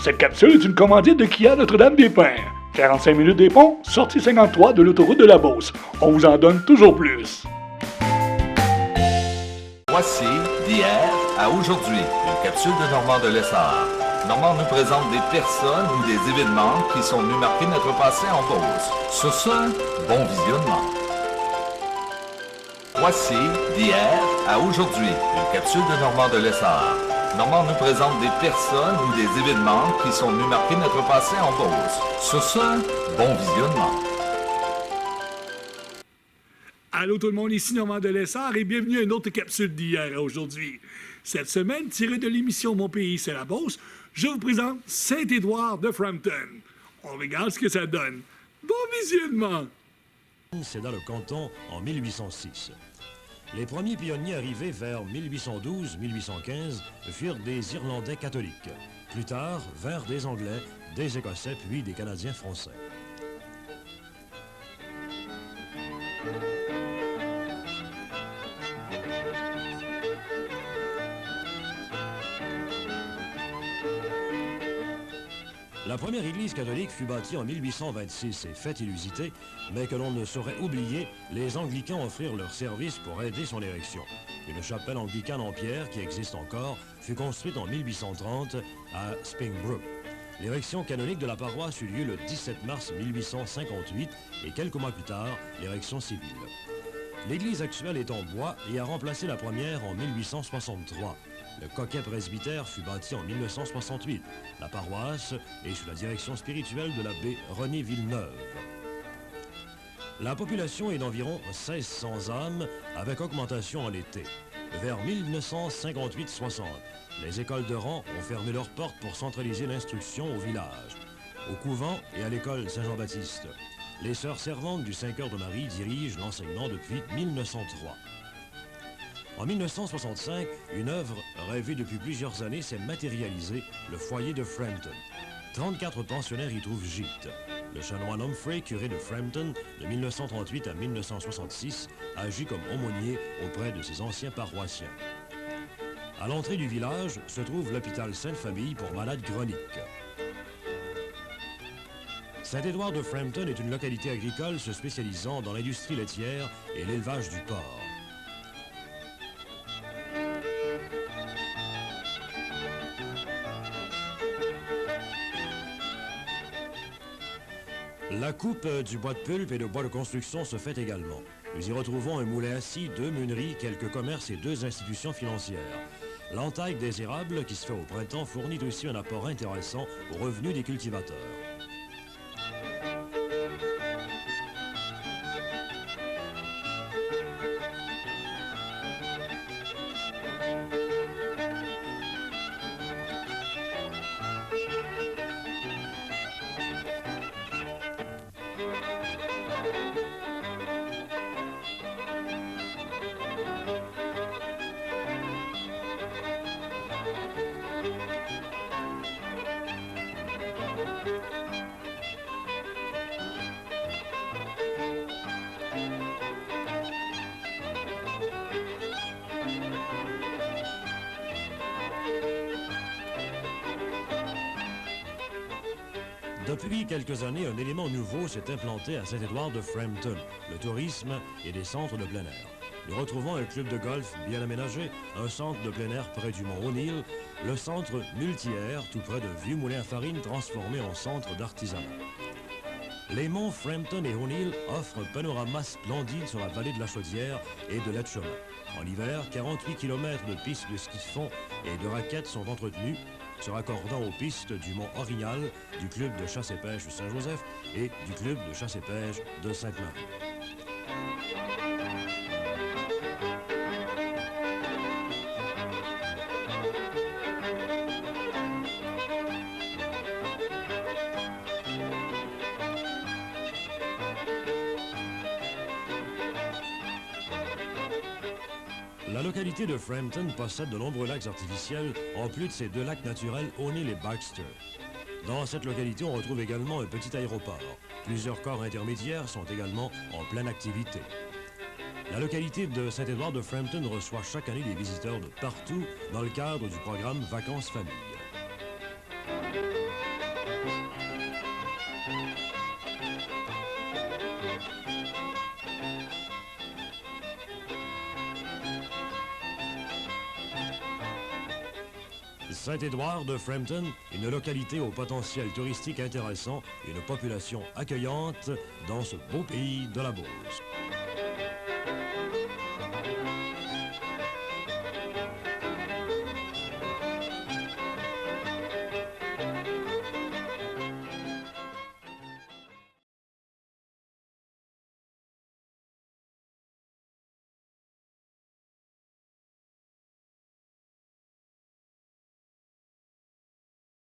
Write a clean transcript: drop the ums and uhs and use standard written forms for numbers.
Cette capsule est une commandite de Kia Notre-Dame-des-Pins. 45 minutes des ponts, sortie 53 de l'autoroute de la Beauce. On vous en donne toujours plus. Voici d'hier à aujourd'hui, une capsule de Normand de Lessard. Normand nous présente des personnes ou des événements qui sont venus marquer notre passé en Beauce. Sur ce, bon visionnement. Voici d'hier à aujourd'hui, une capsule de Normand de Lessard. Normand nous présente des personnes ou des événements qui sont venus marquer notre passé en Beauce. Sur ce, bon visionnement. Allô tout le monde, ici Normand de Lessard et bienvenue à une autre capsule d'hier à aujourd'hui. Cette semaine, tirée de l'émission Mon pays, c'est la Beauce, je vous présente Saint-Édouard de Frampton. On regarde ce que ça donne. Bon visionnement! C'est dans le canton en 1806. Les premiers pionniers arrivés vers 1812-1815 furent des Irlandais catholiques. Plus tard, vinrent des Anglais, des Écossais, puis des Canadiens français. La première église catholique fut bâtie en 1826 et fait illusité, mais que l'on ne saurait oublier, les anglicans offrirent leur service pour aider son érection. Une chapelle anglicane en pierre, qui existe encore, fut construite en 1830 à Springbrook. L'érection canonique de la paroisse eut lieu le 17 mars 1858 et quelques mois plus tard, l'érection civile. L'église actuelle est en bois et a remplacé la première en 1863. Le coquet presbytère fut bâti en 1968. La paroisse est sous la direction spirituelle de l'abbé René Villeneuve. La population est d'environ 1600 âmes, avec augmentation en été. Vers 1958-60, les écoles de rang ont fermé leurs portes pour centraliser l'instruction au village. Au couvent et à l'école Saint-Jean-Baptiste, les sœurs servantes du Saint-Cœur de Marie dirigent l'enseignement depuis 1903. En 1965, une œuvre rêvée depuis plusieurs années s'est matérialisée, le foyer de Frampton. 34 pensionnaires y trouvent gîte. Le chanoine Humphrey, curé de Frampton, de 1938 à 1966, agit comme aumônier auprès de ses anciens paroissiens. À l'entrée du village se trouve l'hôpital Sainte-Famille pour malades chroniques. Saint-Édouard de Frampton est une localité agricole se spécialisant dans l'industrie laitière et l'élevage du porc. La coupe du bois de pulpe et de bois de construction se fait également. Nous y retrouvons un moulin à scie, 2 meuneries, quelques commerces et 2 institutions financières. L'entaille des érables, qui se fait au printemps, fournit aussi un apport intéressant aux revenus des cultivateurs. Depuis quelques années, un élément nouveau s'est implanté à Saint-Édouard de Frampton, le tourisme et des centres de plein air. Nous retrouvons un club de golf bien aménagé, un centre de plein air près du mont O'Neill, le centre multi-air tout près de vieux moulins à farine transformés en centre d'artisanat. Les monts Frampton et O'Neill offrent un panorama splendide sur la vallée de la Chaudière et de l'Etchemin. En hiver, 48 km de pistes de ski de fond et de raquettes sont entretenues, se raccordant aux pistes du mont Orignal, du club de chasse et pêche de Saint-Joseph et du club de chasse et pêche de Sainte-Marie. La localité de Frampton possède de nombreux lacs artificiels, en plus de ses 2 lacs naturels, O'Neill et Baxter. Dans cette localité, on retrouve également un petit aéroport. Plusieurs corps intermédiaires sont également en pleine activité. La localité de Saint-Édouard de Frampton reçoit chaque année des visiteurs de partout dans le cadre du programme Vacances Famille. Saint-Édouard de Frampton, une localité au potentiel touristique intéressant et une population accueillante dans ce beau pays de la Beauce.